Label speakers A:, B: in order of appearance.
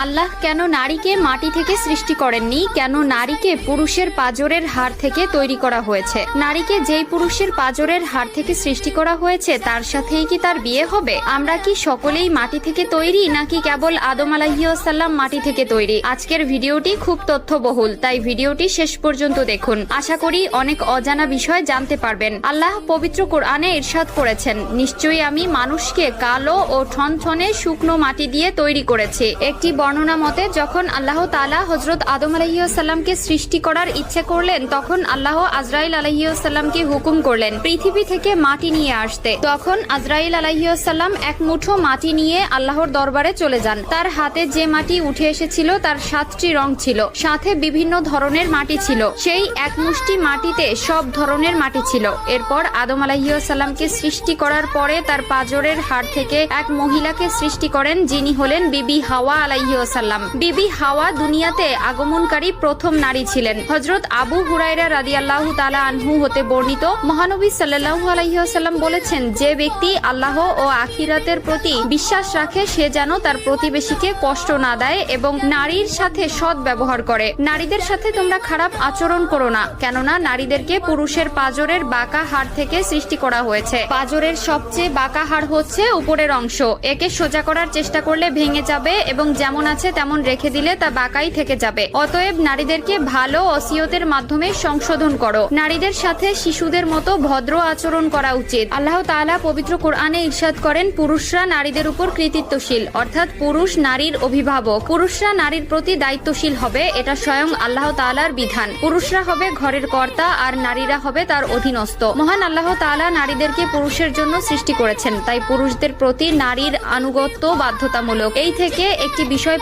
A: আল্লাহ কেন নারীকে মাটি থেকে সৃষ্টি করেননি? কেন নারীকে পুরুষের পাঁজরের হাড় থেকে তৈরি করা হয়েছে? নারীকে যেই পুরুষের পাঁজরের হাড় থেকে সৃষ্টি করা হয়েছে তার সাথেই কি তার বিয়ে হবে? আমরা কি সকলেই মাটি থেকে তৈরি, নাকি কেবল আদম আলাইহিস সালাম মাটি থেকে তৈরি? আজকের ভিডিওটি খুব তথ্যবহুল, তাই ভিডিওটি শেষ পর্যন্ত দেখুন। আশা করি অনেক অজানা বিষয় জানতে পারবেন। আল্লাহ পবিত্র কোরআনে ইরশাদ করেছেন, নিশ্চয়ই আমি মানুষকে কালো ও ঠনঠনে শুকনো মাটি দিয়ে তৈরি করেছি। একটি বর্ণনা মতে যখন আল্লাহ তাআলা হযরত আদম আলাইহিস সালামকে সৃষ্টি করার ইচ্ছে করলেন, তখন আল্লাহ আজরাইল আলাইহিস সালামকে হুকুম করলেন পৃথিবী থেকে মাটি নিয়ে আসতে। তখন আজরাইল আলাইহিস সালাম এক মুঠো মাটি নিয়ে আল্লাহর দরবারে চলে যান। তার হাতে যে মাটি উঠে এসেছিল তার 7টি রং ছিল, সাথে বিভিন্ন ধরনের মাটি ছিল। সেই এক মুষ্টি মাটিতে সব ধরনের মাটি ছিল। এরপর আদম আলাইহিস সালামকে সৃষ্টি করার পরে তার পাঁজরের হাড় থেকে এক মহিলাকে সৃষ্টি করেন, যিনি হলেন বিবি হাওয়া আলাইহিস সালাম। বিবি হাওয়া দুনিয়াতে আগমনকারী প্রথম নারী ছিলেন। হযরত আবু হুরায়রা রাদিয়াল্লাহু তাআলা আনহু হতে বর্ণিত, মহানবী সাল্লাল্লাহু আলাইহি ওয়াসাল্লাম বলেছেন, যে ব্যক্তি আল্লাহ ও আখিরাতের প্রতি বিশ্বাস রাখে সে যেন তার প্রতিবেশীকে কষ্ট না দেয় এবং নারীর সাথে সৎ ব্যবহার করে। নারীদের সাথে তোমরা খারাপ আচরণ করো না, কেননা নারীদেরকে পুরুষের পাঁজরের বাঁকা হাড় থেকে সৃষ্টি করা হয়েছে। পাঁজরের সবচেয়ে বাঁকা হাড় হচ্ছে উপরের অংশ। একে সোজা করার চেষ্টা করলে ভেঙে যাবে এবং যেমন আছে তেমন রেখে দিলে তা বাঁকাই থেকে যাবে। অতএব নারীদেরকে ভালো ওসিয়তের মাধ্যমে সংশোধন করো। নারীদের সাথে শিশুদের মতো ভদ্র আচরণ করা উচিত। আল্লাহ তাআলা পবিত্র কোরআনে ইরশাদ করেন, পুরুষরা নারীদের উপর কৃতিত্বশীল, অর্থাৎ পুরুষ নারীর অভিভাবক। পুরুষরা নারীর প্রতি দায়িত্বশীল হবে, এটা স্বয়ং আল্লাহ তাআলার বিধান। পুরুষরা হবে ঘরের কর্তা আর নারীরা হবে তার অধীনস্থ। মহান আল্লাহ তাআলা নারীদেরকে পুরুষের জন্য সৃষ্টি করেছেন, তাই পুরুষদের প্রতি নারীর আনুগত্য বাধ্যতামূলক। এই থেকে একটি বিষয়